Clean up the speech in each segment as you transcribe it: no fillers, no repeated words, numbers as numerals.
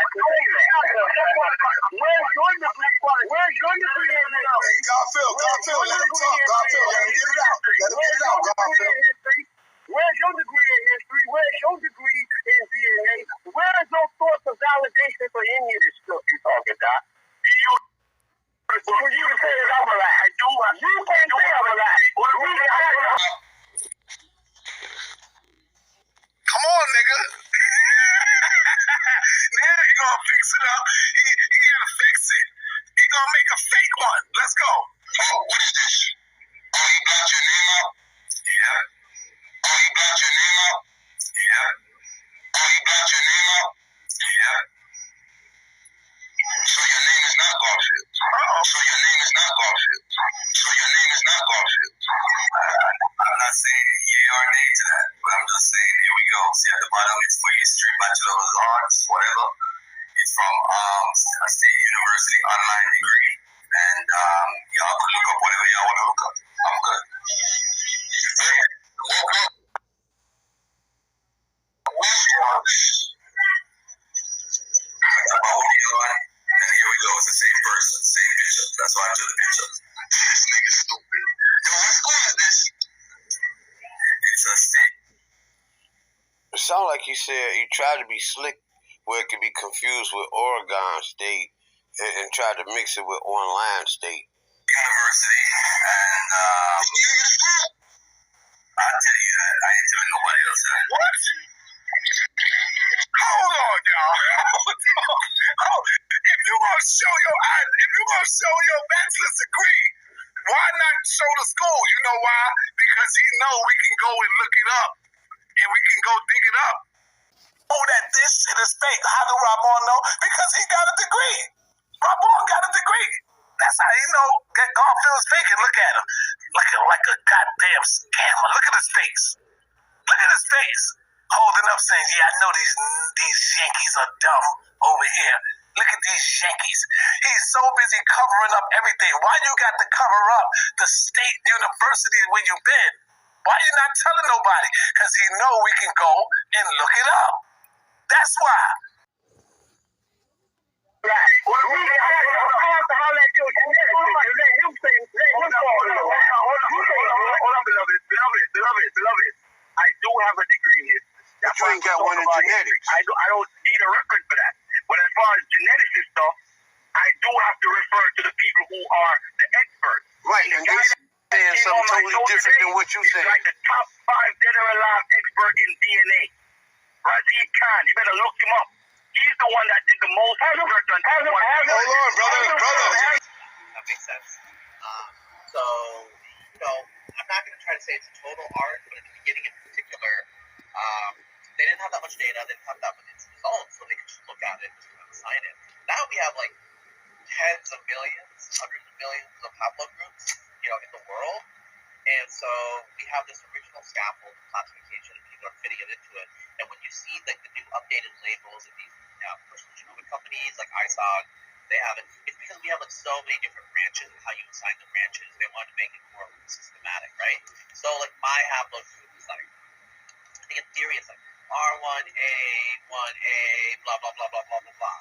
Where's your degree in this? Hey, Garfield, let him talk. Garfield, let him get it out. Garfield. Where's your degree in history? Where's your degree in DNA? Where is your source of validation for any of this stuff you're talking about? For you to say that I'm a lie. You can't say I'm a lie. Come on, nigga. Now he gonna fix it up. He gotta fix it. He gonna make a fake one. Let's go. Oh, what is this? Oh, you got your name out? Yeah. Oh, you got your name out? Yeah. Oh, you got your name out? Yeah. So your name is not Garfield. So your name is not Garfield. So your name is not Garfield. I'm not saying yay or nay to that, but I'm just saying, here we go. See at the bottom, it's for history, Bachelor of Arts, whatever. It's from a state university online degree. And y'all can look up whatever y'all want to look up. I'm good. And here we go. It's the same person, same picture. That's why I took the picture. This nigga's stupid. Yo, what school is this? It's a state. It sounds like you said you tried to be slick where it could be confused with Oregon State and tried to mix it with online state. University, and I'll tell you that. I ain't telling nobody else that. What? Hold on, y'all. If you gonna show your bachelor's degree, why not show the school? You know why? Because he know we can go and look it up, and we can go dig it up. Oh, that this shit is fake. How do Ramon know? Because he got a degree. Ramon got a degree. That's how you know that Garfield's fake. And look at him, like a goddamn scammer. Look at his face. Look at his face. Holding up saying, yeah, I know these Yankees are dumb over here. Look at these Yankees. He's so busy covering up everything. Why you got to cover up the state university where you been? Why you not telling nobody? Because he know we can go and look it up. That's why. Right. Well, I have to holler at you. Let him say, hold on, beloved. I do have a degree in history. But you ain't got one in genetics. I don't need a record for that. But as far as genetics and stuff, I do have to refer to the people who are the experts. Right, and they saying something totally different than what you said. Like the top 5 dead or alive expert in DNA. Rashid Khan, you better look him up. He's the one that did the most research on Hold on, brother. That makes sense. So, I'm not going to try to say it's a total art, but at the beginning in particular, they didn't have that much data, they didn't have that many results, so they could just look at it and just kind of assign it. Now we have like tens of millions, hundreds of millions of haplogroups, in the world, and so we have this original scaffold classification, and people are fitting it into it. And when you see like the new updated labels of these personal genomic companies like ISOG, they have it. It's because we have like so many different branches and how you assign the branches. They want to make it more systematic, right? So like my haplogroup is like, I think in theory it's like R1A, 1A, blah blah blah blah blah blah blah.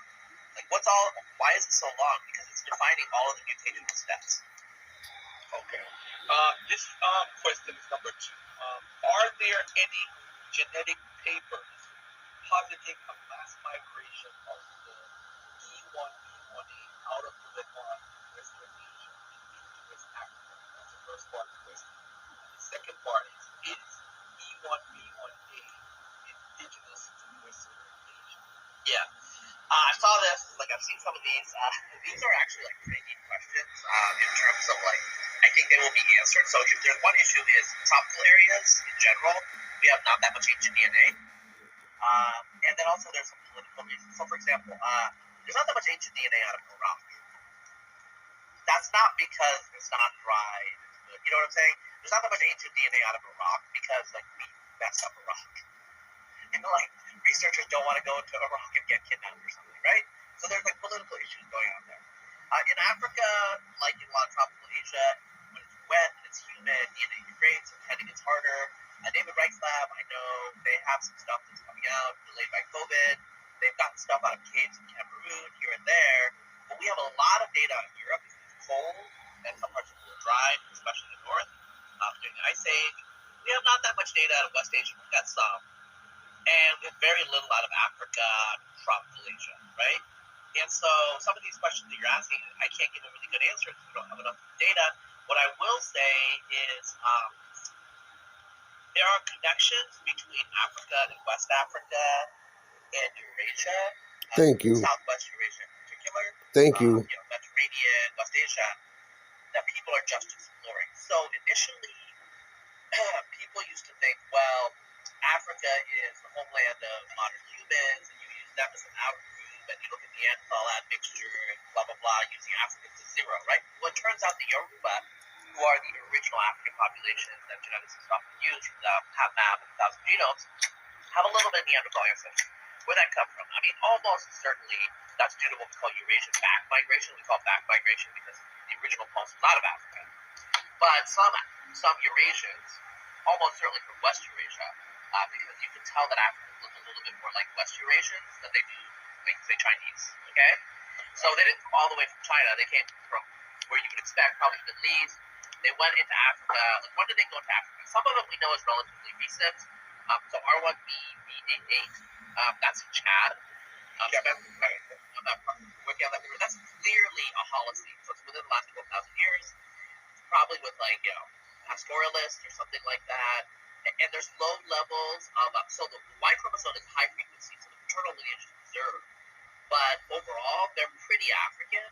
Like why is it so long? Because it's defining all of the mutational steps. Okay. This question is number 2. Are there any genetic papers positing a mass migration of the E1, E1A out of the Lebanon, Western Asia, into West Africa? That's the first part of the question. And the second part is E1, E1A indigenous to Western Asia? Yeah. I saw this, I've seen some of these. These are actually pretty deep questions in terms of I think they will be answered. So if there's one issue is tropical areas in general, we have not that much ancient DNA. And then also there's some political reasons. So for example, there's not that much ancient DNA out of Iraq. That's not because it's not dry. You know what I'm saying? There's not that much ancient DNA out of Iraq because we messed up Iraq. And researchers don't want to go into Iraq and get kidnapped or something, right? So there's political issues going on there. In Africa, like in a lot of tropical Asia, when it's wet and it's humid, DNA degrades, so heading gets harder. David Reich's lab, I know they have some stuff that's coming out, delayed by COVID. They've gotten stuff out lot of caves in Cameroon here and there, but we have a lot of data on Europe. It's cold, and some parts are dry, especially the north, during the Ice Age. We have not that much data out of West Asia. We've got some, and we have very little out of Africa, tropical Asia, right? And so some of these questions that you're asking, I can't give a really good answer because we don't have enough data. What I will say is there are connections between Africa and West Africa and Eurasia. Thank you. Southwest Eurasia in particular. Thank you. Mediterranean, West Asia, that people are just exploring. So initially, people used to think, well, Africa is the homeland of modern humans, and you use them as an outgroup, and you look at the Neanderthal admixture, and blah, blah, blah, using Africans as zero, right? Well, it turns out the Yoruba, who are the original African population that geneticists often use from the map of 1,000 genomes, have a little bit of Neanderthal ancestry. Where'd that come from? I mean, almost certainly that's due to what we call Eurasian back migration. We call it back migration because the original pulse was out of Africa. But some Eurasians, almost certainly from West Eurasia, because you can tell that Africans look a little bit more like West Eurasians than they do, like, say, Chinese, okay? So they didn't come all the way from China. They came from where you would expect, probably the Middle East. They went into Africa. Like, when did they go into Africa? Some of them we know is relatively recent. So R1b88, that's in Chad. Working on that river. That's clearly a Holocene. So it's within the last 12,000 years. Probably with, like, pastoralists or something like that. And there's low levels of, so the Y chromosome is high frequency, so the maternal lineage is preserved. But overall, they're pretty African.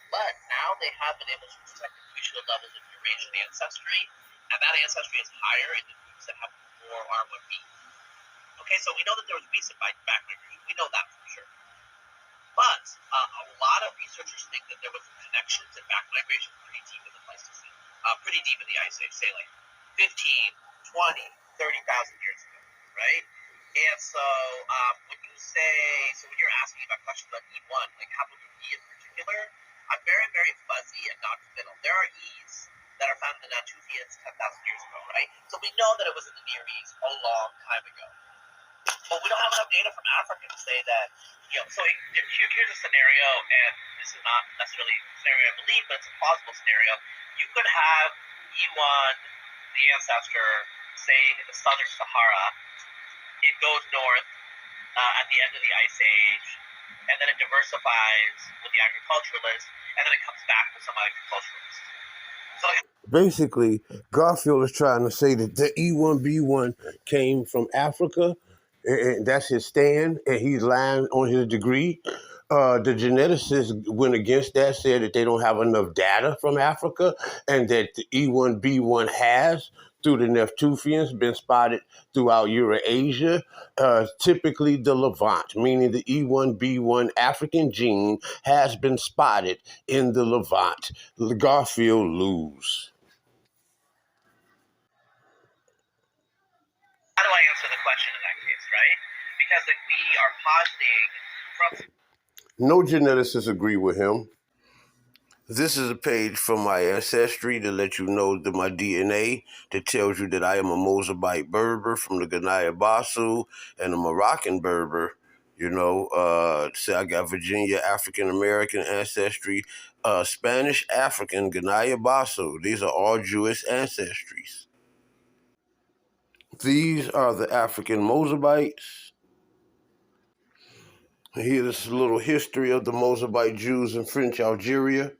But now they have been able to detect appreciable levels of Eurasian ancestry, and that ancestry is higher in the groups that have more R1b. Okay, so we know that there was recent back migration. We know that for sure. But a lot of researchers think that there was connections and back migration pretty deep in the Pleistocene, pretty deep in the Ice Age, say like 15, 20, 30,000 years ago, right? And so when you say, so when you're asking about questions about E1, like haplogroup E in particular, I'm very, very fuzzy and non-committal. There are E's that are found in the Natufians 10,000 years ago, right? So we know that it was in the Near East a long time ago. But we don't have enough data from Africa to say that, so here's a scenario, and this is not necessarily a scenario I believe, but it's a plausible scenario. You could have E1, the ancestor, say in the southern Sahara. It goes north at the end of the Ice Age, and then it diversifies with the agriculturalists, and then it comes back with some agriculturalists. So basically, Garfield is trying to say that the E1B1 came from Africa, and that's his stand, and he's lying on his degree. The geneticists went against that, said that they don't have enough data from Africa, and that the E1B1 has, through the Natufians, been spotted throughout Eurasia, typically the Levant, meaning the E1B1 African gene has been spotted in the Levant. Garfield lose. how do I answer the question in that case, right? Because like, we are positing from... No geneticists agree with him. This is a page from my ancestry to let you know that my DNA that tells you that I am a Mozambique Berber from the Ghanaya Basu and a Moroccan Berber. Say I got Virginia African American ancestry, Spanish African Ghanaya Basu. These are all Jewish ancestries. These are the African Mozabites. Here's a little history of the Mozambique Jews in French Algeria,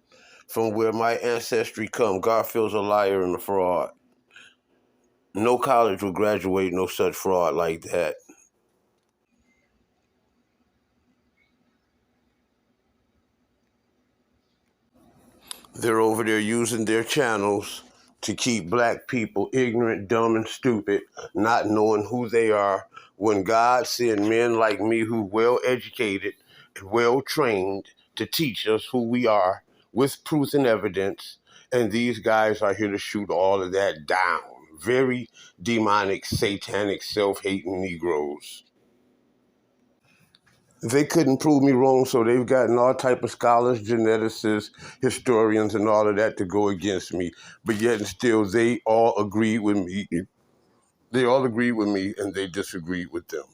from where my ancestry come. Garfield's a liar and a fraud. No college will graduate no such fraud like that. They're over there using their channels to keep black people ignorant, dumb, and stupid, not knowing who they are, when God sent men like me who well-educated and well-trained to teach us who we are with proof and evidence, and these guys are here to shoot all of that down. Very demonic, satanic, self-hating Negroes. They couldn't prove me wrong, so they've gotten all type of scholars, geneticists, historians, and all of that to go against me. But yet and still, they all agreed with me. They all agreed with me, and they disagreed with them.